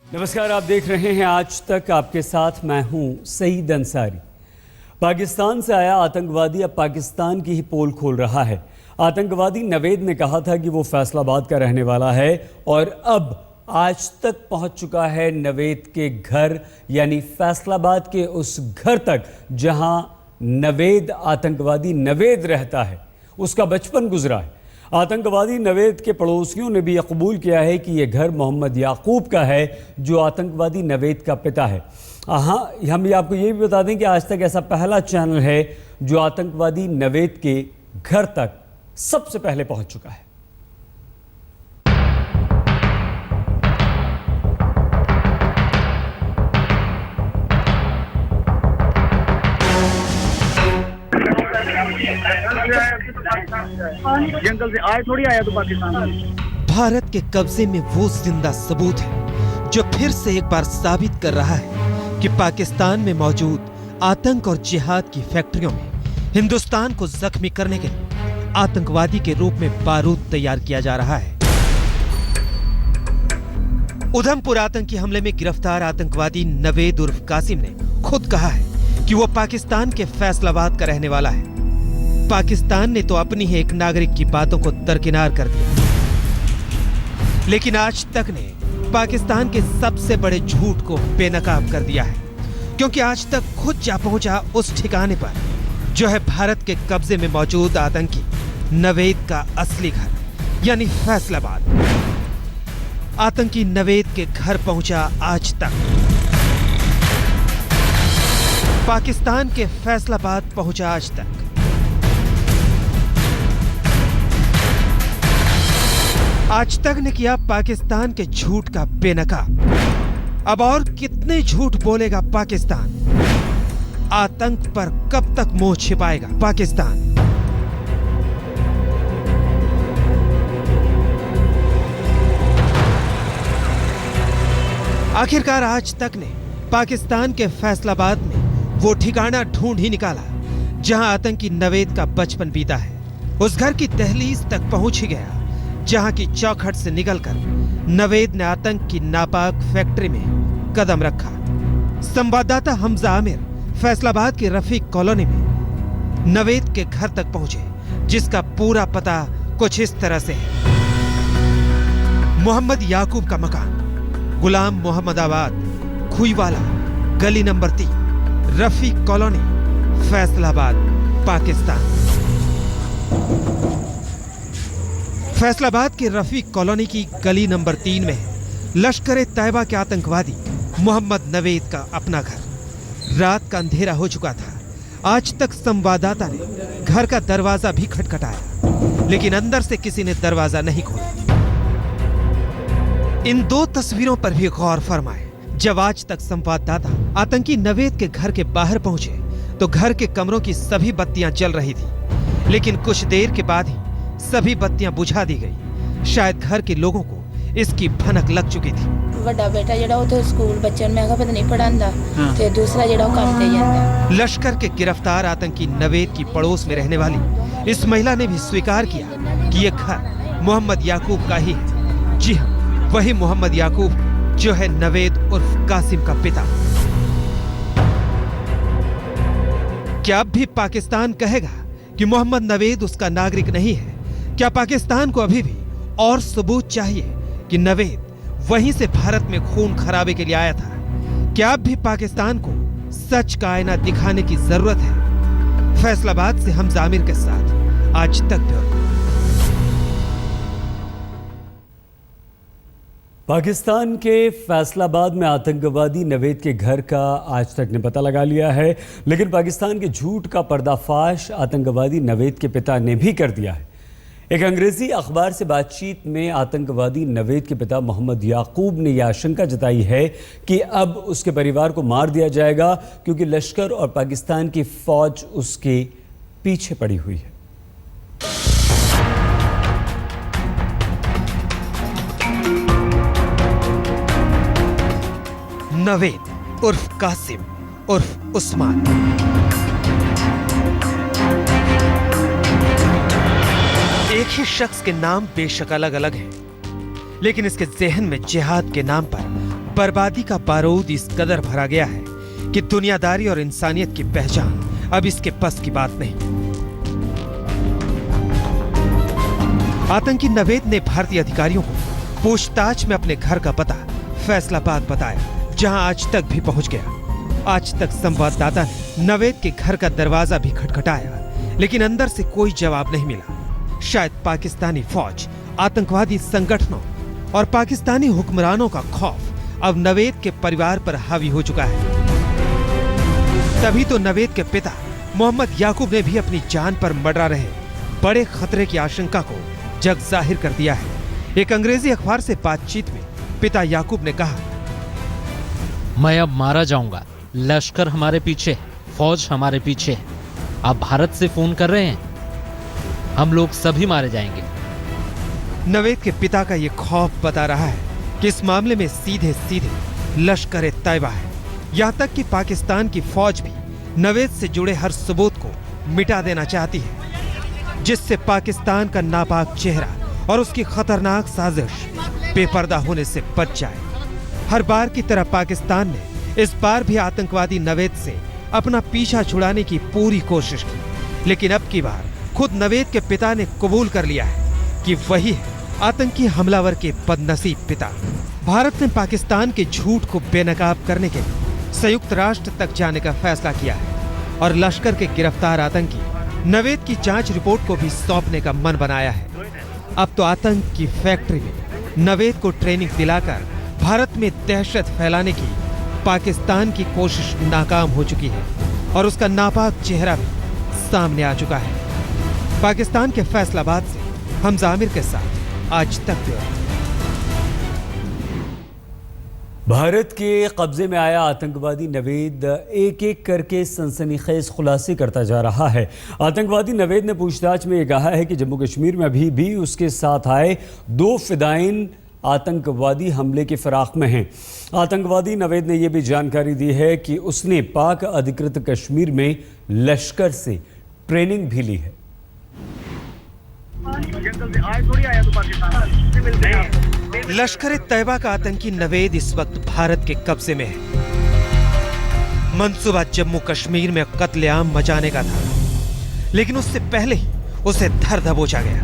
नमस्कार, आप देख रहे हैं आज तक। आपके साथ मैं हूं सईद अंसारी। पाकिस्तान से आया आतंकवादी अब पाकिस्तान की ही पोल खोल रहा है। आतंकवादी नवेद ने कहा था कि वो फैसलाबाद का रहने वाला है और अब आज तक पहुंच चुका है नवेद के घर, यानी फैसलाबाद के उस घर तक जहां नवेद आतंकवादी नवेद रहता है, उसका बचपन गुजरा है। आतंकवादी नवेद के पड़ोसियों ने भी यह कबूल किया है कि यह घर मोहम्मद याकूब का है, जो आतंकवादी नवेद का पिता है। हाँ, हम आपको ये भी बता दें कि आज तक ऐसा पहला चैनल है जो आतंकवादी नवेद के घर तक सबसे पहले पहुंच चुका है। जंगल से आए थोड़ी आया तो पाकिस्तान में। भारत के कब्जे में वो जिंदा सबूत है जो फिर से एक बार साबित कर रहा है कि पाकिस्तान में मौजूद आतंक और जिहाद की फैक्ट्रियों में हिंदुस्तान को जख्मी करने के लिए आतंकवादी के रूप में बारूद तैयार किया जा रहा है। उधमपुर आतंकी हमले में गिरफ्तार आतंकवादी नवेद उर्फ कासिम ने खुद कहा है कि वो पाकिस्तान के फैसलाबाद का रहने वाला है। पाकिस्तान ने तो अपनी ही एक नागरिक की बातों को दरकिनार कर दिया, लेकिन आज तक ने पाकिस्तान के सबसे बड़े झूठ को बेनकाब कर दिया है, क्योंकि आज तक खुद जा पहुंचा उस ठिकाने पर जो है भारत के कब्जे में मौजूद आतंकी नवेद का असली घर, यानी फैसलाबाद। आतंकी नवेद के घर पहुंचा आज तक। पाकिस्तान के फैसलाबाद पहुंचा आज तक। आज तक ने किया पाकिस्तान के झूठ का बेनकाब। अब और कितने झूठ बोलेगा पाकिस्तान? आतंक पर कब तक मुंह छिपाएगा पाकिस्तान? आखिरकार आज तक ने पाकिस्तान के फैसलाबाद में वो ठिकाना ढूंढ ही निकाला जहां आतंकी नवेद का बचपन बीता है। उस घर की दहलीज तक पहुंच ही गया जहां की चौखट से निकलकर नवेद ने आतंक की नापाक फैक्ट्री में कदम रखा। संवाददाता हमजा आमिर फैसलाबाद की रफीक कॉलोनी में नवेद के घर तक पहुंचे, जिसका पूरा पता कुछ इस तरह से है। मोहम्मद याकूब का मकान, गुलाम मोहम्मदाबाद, खुईवाला, गली नंबर 3, रफीक कॉलोनी, फैसलाबाद, पाकिस्तान। फैसलाबाद के रफीक कॉलोनी की गली नंबर 3 में लश्कर ए तैयबा के आतंकवादी मोहम्मद नवेद का अपना घर। रात का अंधेरा हो चुका था। आज तक संवाददाता ने घर का दरवाजा भी खटखटाया, लेकिन अंदर से किसी ने दरवाजा नहीं खोला। इन दो तस्वीरों पर भी गौर फरमाए। जब आज तक संवाददाता आतंकी नवेद के घर के बाहर पहुंचे तो घर के कमरों की सभी बत्तियां जल रही थी, लेकिन कुछ देर के बाद ही सभी बत्तियां बुझा दी गई। शायद घर के लोगों को इसकी भनक लग चुकी थी। बड़ा बेटा जेड़ा उथे स्कूल बच्चों में पता नहीं पढ़ांदा ते दूसरा जेड़ा काम ते जांदा। लश्कर के गिरफ्तार आतंकी नवेद की पड़ोस में रहने वाली इस महिला ने भी स्वीकार किया कि यह घर मोहम्मद याकूब का ही है। जी हां, वही मोहम्मद याकूब जो है नवेद उर्फ कासिम का पिता। क्या अब भी पाकिस्तान कहेगा कि मोहम्मद नवेद उसका नागरिक नहीं है? क्या पाकिस्तान को अभी भी और सबूत चाहिए कि नवेद वहीं से भारत में खून खराबे के लिए आया था? क्या अब भी पाकिस्तान को सच का आईना दिखाने की जरूरत है? फैसलाबाद से हमजा आमिर के साथ आज तक ब्यूरो। पाकिस्तान के फैसलाबाद में आतंकवादी नवेद के घर का आज तक ने पता लगा लिया है, लेकिन पाकिस्तान के झूठ का पर्दाफाश आतंकवादी नवेद के पिता ने भी कर दिया है। एक अंग्रेजी अखबार से बातचीत में आतंकवादी नवेद के पिता मोहम्मद याकूब ने यह आशंका जताई है कि अब उसके परिवार को मार दिया जाएगा, क्योंकि लश्कर और पाकिस्तान की फौज उसके पीछे पड़ी हुई है। नवेद उर्फ कासिम उर्फ उस्मान। एक ही शख्स के नाम बेशक अलग अलग हैं, लेकिन इसके जहन में जिहाद के नाम पर बर्बादी का बारूद इस कदर भरा गया है कि दुनियादारी और इंसानियत की पहचान अब इसके बस की बात नहीं। आतंकी नवेद ने भारतीय अधिकारियों को पूछताछ में अपने घर का पता फैसलाबाद बताया, जहां आज तक भी पहुंच गया। आज तक संवाददाता ने नवेद के घर का दरवाजा भी खटखटाया, लेकिन अंदर से कोई जवाब नहीं मिला। शायद पाकिस्तानी फौज, आतंकवादी संगठनों और पाकिस्तानी हुक्मरानों का खौफ अब नवेद के परिवार पर हावी हो चुका है। तभी तो नवेद के पिता मोहम्मद याकूब ने भी अपनी जान पर मंडरा रहे बड़े खतरे की आशंका को जग जाहिर कर दिया है। एक अंग्रेजी अखबार से बातचीत में पिता याकूब ने कहा, मैं अब मारा जाऊंगा। लश्कर हमारे पीछे है, फौज हमारे पीछे है। आप भारत से फोन कर रहे हैं, हम लोग सभी मारे जाएंगे। नवेद के पिता का यह खौफ बता रहा है कि इस मामले में सीधे सीधे लश्कर तैयबा है। यहां तक कि पाकिस्तान की फौज भी नवेद से जुड़े हर सबूत को मिटा देना चाहती है, जिससे पाकिस्तान का नापाक चेहरा और उसकी खतरनाक साजिश बेपर्दा होने से बच जाए। हर बार की तरह पाकिस्तान ने इस बार भी आतंकवादी नवेद से अपना पीछा छुड़ाने की पूरी कोशिश की, लेकिन अब की बार खुद नवेद के पिता ने कबूल कर लिया है कि वही है आतंकी हमलावर के बदनसीब पिता। भारत ने पाकिस्तान के झूठ को बेनकाब करने के लिए संयुक्त राष्ट्र तक जाने का फैसला किया है और लश्कर के गिरफ्तार आतंकी नवेद की जांच रिपोर्ट को भी सौंपने का मन बनाया है। अब तो आतंक की फैक्ट्री में नवेद को ट्रेनिंग दिलाकर भारत में दहशत फैलाने की पाकिस्तान की कोशिश नाकाम हो चुकी है और उसका नापाक चेहरा भी सामने आ चुका है। पाकिस्तान के फैसलाबाद से हमजा आमिर के साथ आज तक ब्यूरो। भारत के कब्जे में आया आतंकवादी नवेद एक एक करके सनसनीखेज खुलासे करता जा रहा है। आतंकवादी नवेद ने पूछताछ में यह कहा है कि जम्मू कश्मीर में अभी भी उसके साथ आए 2 फिदायीन आतंकवादी हमले के फिराक में हैं। आतंकवादी नवेद ने यह भी जानकारी दी है कि उसने पाक अधिकृत कश्मीर में लश्कर से ट्रेनिंग भी ली है। लश्कर तैयबा का आतंकी नवेद इस वक्त भारत के कब्जे में है। मंसूबा जम्मू कश्मीर में कत्लेआम मचाने का था, लेकिन उससे पहले ही उसे धर दबोचा गया।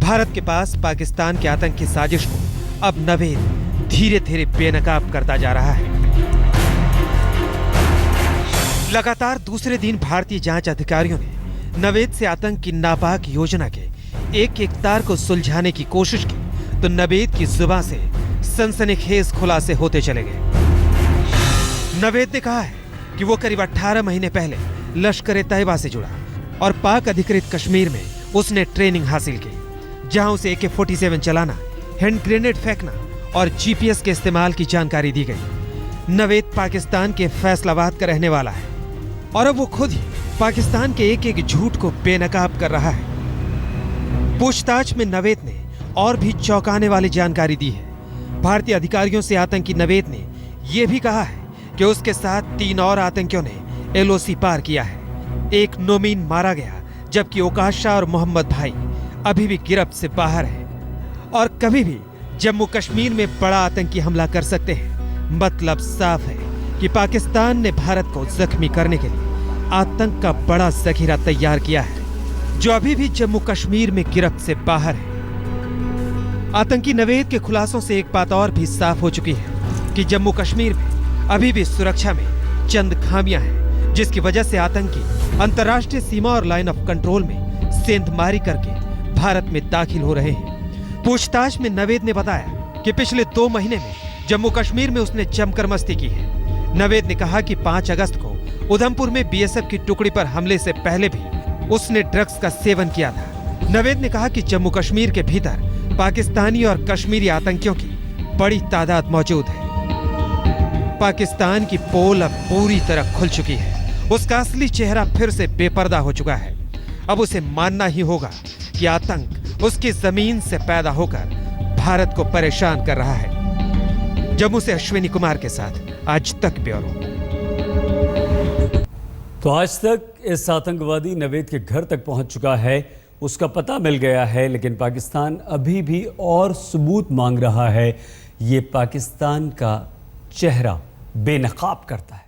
भारत के पास पाकिस्तान के आतंकी साजिश को अब नवेद धीरे धीरे बेनकाब करता जा रहा है। लगातार दूसरे दिन भारतीय जांच अधिकारियों ने नवेद से आतंक की नापाक योजना के एक एक तार को सुलझाने की कोशिश की, तो नवेद की जुबान से सनसनीखेज खुलासे होते चले गए। नवेद ने कहा है कि वो करीब 18 महीने पहले लश्कर तैयबा से जुड़ा और पाक अधिकृत कश्मीर में उसने ट्रेनिंग हासिल की, जहां उसे AK-47 चलाना, हैंड ग्रेनेड फेंकना और GPS के इस्तेमाल की जानकारी दी गई। नवेद पाकिस्तान के फैसलाबाद का रहने वाला है और अब वो खुद ही पाकिस्तान के एक एक झूठ को बेनकाब कर रहा है। पूछताछ में नवेद ने और भी चौंकाने वाली जानकारी दी है। भारतीय अधिकारियों से आतंकी नवेद ने यह भी कहा है कि उसके साथ 3 और आतंकियों ने LOC पार किया है। एक नोमीन मारा गया, जबकि ओकाश शाह और मोहम्मद भाई अभी भी गिरफ्त से बाहर है और कभी भी जम्मू कश्मीर में बड़ा आतंकी हमला कर सकते हैं। मतलब साफ है कि पाकिस्तान ने भारत को जख्मी करने के लिए आतंक का बड़ा जखीरा तैयार किया है, जो अभी भी जम्मू कश्मीर में गिरफ्त से बाहर है। आतंकी नवेद के खुलासों से एक बात और भी साफ हो चुकी है कि जम्मू कश्मीर में अभी भी सुरक्षा में चंद खामियां हैं, जिसकी वजह से आतंकी अंतर्राष्ट्रीय सीमा और लाइन ऑफ कंट्रोल में सेंधमारी करके भारत में दाखिल हो रहे हैं। पूछताछ में नवेद ने बताया कि पिछले 2 महीने में जम्मू कश्मीर में उसने जमकर मस्ती की है। नवेद ने कहा कि 5 अगस्त को उधमपुर में BSF की टुकड़ी पर हमले से पहले भी उसने ड्रग्स का सेवन किया था। नवेद ने कहा कि जम्मू कश्मीर के भीतर पाकिस्तानी और कश्मीरी आतंकियों की बड़ी तादाद मौजूद है। पाकिस्तान की पोल अब पूरी तरह खुल चुकी है। उसका असली चेहरा फिर से बेपर्दा हो चुका है। अब उसे मानना ही होगा कि आतंक उसकी जमीन से पैदा होकर भारत को परेशान कर रहा है। जम्मू से अश्विनी कुमार के साथ आज तक ब्यूरो। तो आज तक इस आतंकवादी नवेद के घर तक पहुंच चुका है, उसका पता मिल गया है, लेकिन पाकिस्तान अभी भी और सबूत मांग रहा है। ये पाकिस्तान का चेहरा बेनकाब करता है।